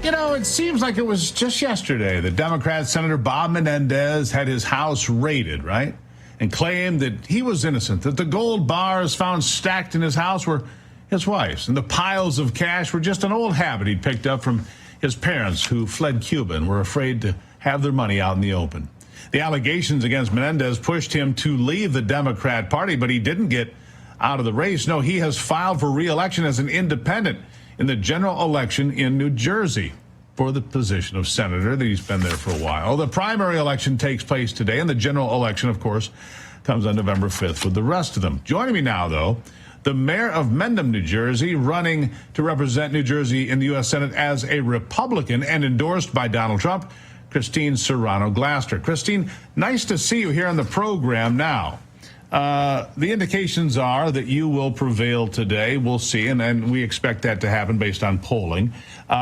You know, it seems like it was just yesterday that Democrat Senator Bob Menendez had his house raided, right? And claimed that he was innocent, that the gold bars found stacked in his house were his wife's, and the piles of cash were just an old habit he'd picked up from his parents who fled Cuba and were afraid to have their money out in the open. The allegations against Menendez pushed him to leave the Democrat Party, but he didn't get out of the race. No, he has filed for re-election as an independent in the general election in New Jersey for the position of senator. That he's been there for a while. The primary election takes place today, and the general election, of course, comes on November 5th with the rest of them. Joining me now, though, the mayor of Mendham, New Jersey, running to represent New Jersey in the U.S. Senate as a Republican and endorsed by Donald Trump, Christine Serrano-Glasser. Christine, nice to see you here on the program now. The indications are that you will prevail today. We'll see, and we expect that to happen based on polling.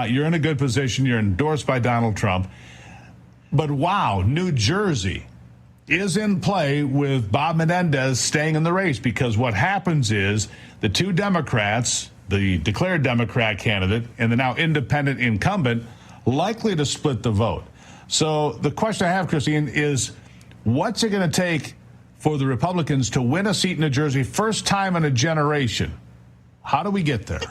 You're in a good position. You're endorsed by Donald Trump. But wow, New Jersey is in play with Bob Menendez staying in the race, because what happens is the two Democrats, the declared Democrat candidate and the now independent incumbent, likely to split the vote. So the question I have, Christine, is what's it going to take for the Republicans to win a seat in New Jersey, first time in a generation? How do we get there?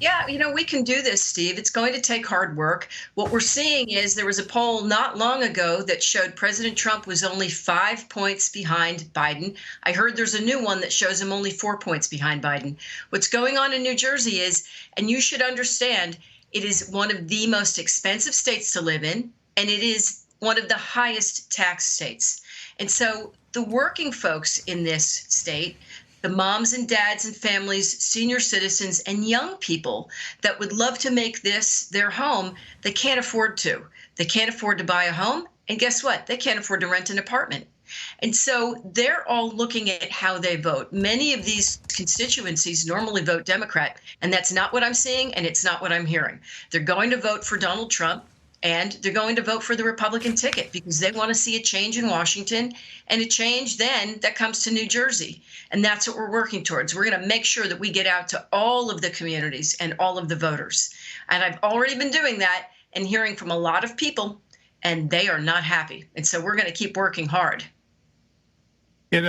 Yeah, we can do this, Steve. It's going to take hard work. What we're seeing is there was a poll not long ago that showed President Trump was only 5 points behind Biden. I heard there's a new one that shows him only 4 points behind Biden. What's going on in New Jersey is, and you should understand, it is one of the most expensive states to live in, and it is one of the highest tax states. And so the working folks in this state, the moms and dads and families, senior citizens, and young people that would love to make this their home, they can't afford to. They can't afford to buy a home. And guess what? They can't afford to rent an apartment. And so they're all looking at how they vote. Many of these constituencies normally vote Democrat, and that's not what I'm seeing, and it's not what I'm hearing. They're going to vote for Donald Trump, and they're going to vote for the Republican ticket because they want to see a change in Washington, and a change then that comes to New Jersey. And that's what we're working towards. We're going to make sure that we get out to all of the communities and all of the voters. And I've already been doing that and hearing from a lot of people, and they are not happy. And so we're going to keep working hard.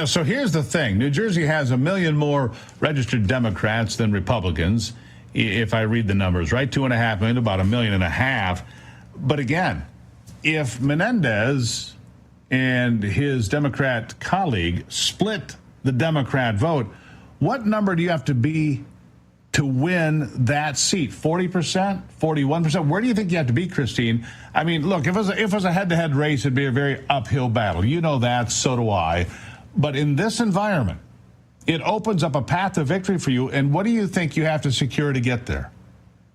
So here's the thing. New Jersey has 1 million more registered Democrats than Republicans, if I read the numbers right. 2.5 million, about 1.5 million. But again, if Menendez and his Democrat colleague split the Democrat vote, what number do you have to be to win that seat? 40%, 41%? Where do you think you have to be, Christine? I mean, look, if it was a head-to-head race, it'd be a very uphill battle. You know that, so do I. But in this environment, it opens up a path to victory for you. And what do you think you have to secure to get there?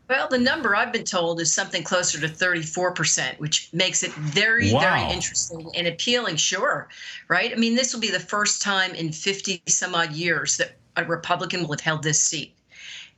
Well, the number I've been told is something closer to 34%, which makes it very, very interesting and appealing. Sure. Right. I mean, this will be the first time in 50 some odd years that a Republican will have held this seat.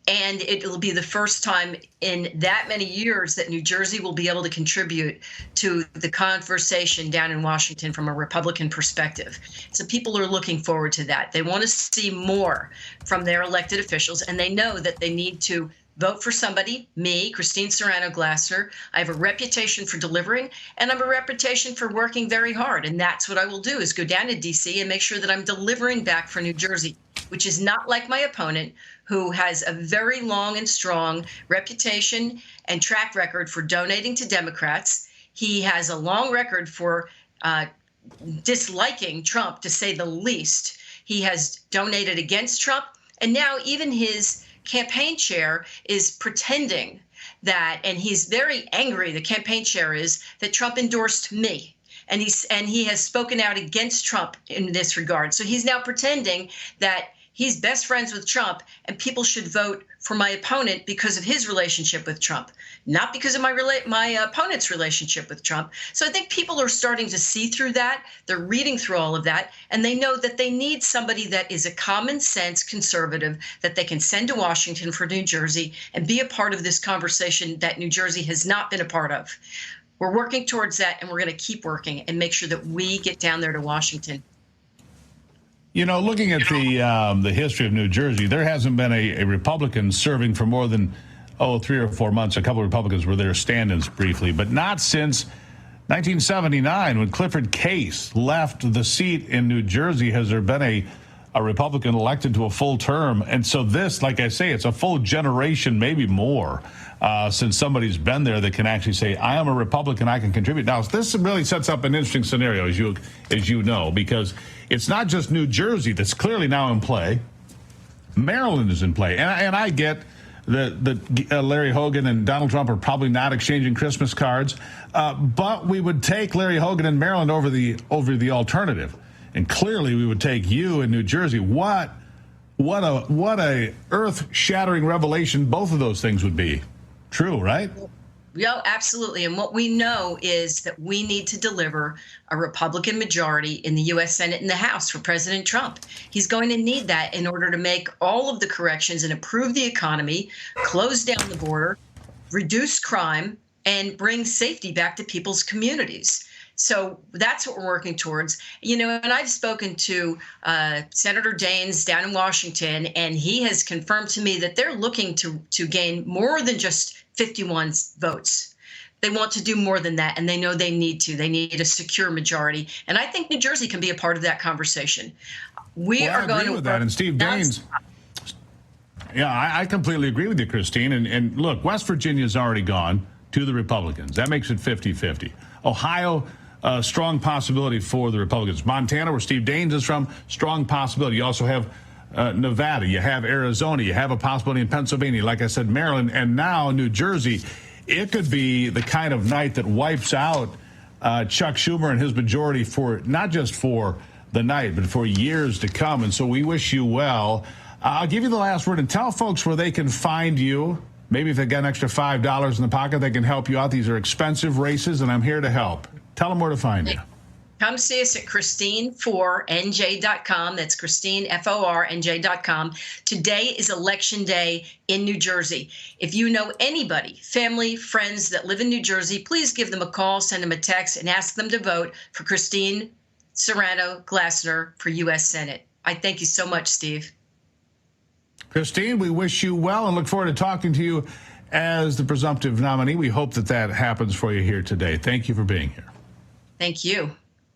And it will be the first time in that many years that New Jersey will be able to contribute to the conversation down in Washington from a Republican perspective. So people are looking forward to that. They want to see more from their elected officials, and they know that they need to vote for somebody, me, Christine Serrano-Glasser. I have a reputation for delivering, and I have a reputation for working very hard. And that's what I will do, is go down to D.C. and make sure that I'm delivering back for New Jersey, which is not like my opponent, who has a very long and strong reputation and track record for donating to Democrats. He has a long record for disliking Trump, to say the least. He has donated against Trump, and now even his campaign chair is pretending that, and he's very angry, the campaign chair is, that Trump endorsed me. And he has spoken out against Trump in this regard. So he's now pretending that he's best friends with Trump, and people should vote for my opponent because of his relationship with Trump, not because of my opponent's relationship with Trump. So I think people are starting to see through that. They're reading through all of that, and they know that they need somebody that is a common sense conservative that they can send to Washington for New Jersey and be a part of this conversation that New Jersey has not been a part of. We're working towards that, and we're going to keep working and make sure that we get down there to Washington. You know, looking at the history of New Jersey, there hasn't been a Republican serving for more than 3 or 4 months, a couple of Republicans were there stand-ins briefly, but not since 1979 when Clifford Case left the seat in New Jersey has there been a Republican elected to a full term. And so this, like I say, it's a full generation, maybe more, since somebody's been there that can actually say, I am a Republican, I can contribute. Now, this really sets up an interesting scenario, as you know, because it's not just New Jersey that's clearly now in play. Maryland is in play. And I get that Larry Hogan and Donald Trump are probably not exchanging Christmas cards, but we would take Larry Hogan in Maryland over the alternative. And clearly we would take you in New Jersey. What a earth-shattering revelation both of those things would be. True, right? Yeah, absolutely. And what we know is that we need to deliver a Republican majority in the U.S. Senate and the House for President Trump. He's going to need that in order to make all of the corrections and improve the economy, close down the border, reduce crime, and bring safety back to people's communities. So that's what we're working towards. And I've spoken to Senator Daines down in Washington, and he has confirmed to me that they're looking to gain more than just 51 votes. They want to do more than that, and they know they need to. They need a secure majority. And I think New Jersey can be a part of that conversation. I agree with that. And Steve Daines, I completely agree with you, Christine. And look, West Virginia's already gone to the Republicans. That makes it 50-50. Ohio, strong possibility for the Republicans. Montana, where Steve Daines is from, strong possibility. You also have Nevada, you have Arizona, you have a possibility in Pennsylvania, like I said, Maryland, and now New Jersey. It could be the kind of night that wipes out Chuck Schumer and his majority for not just for the night, but for years to come. And so we wish you well. I'll give you the last word and tell folks where they can find you. Maybe if they got an extra $5 in the pocket, they can help you out. These are expensive races, and I'm here to help. Tell them where to find you. Come see us at Christine4NJ.com. That's Christine, F-O-R-N-J.com. Today is Election Day in New Jersey. If you know anybody, family, friends that live in New Jersey, please give them a call, send them a text, and ask them to vote for Christine Serrano Glassner for U.S. Senate. I thank you so much, Steve. Christine, we wish you well and look forward to talking to you as the presumptive nominee. We hope that happens for you here today. Thank you for being here. Thank you.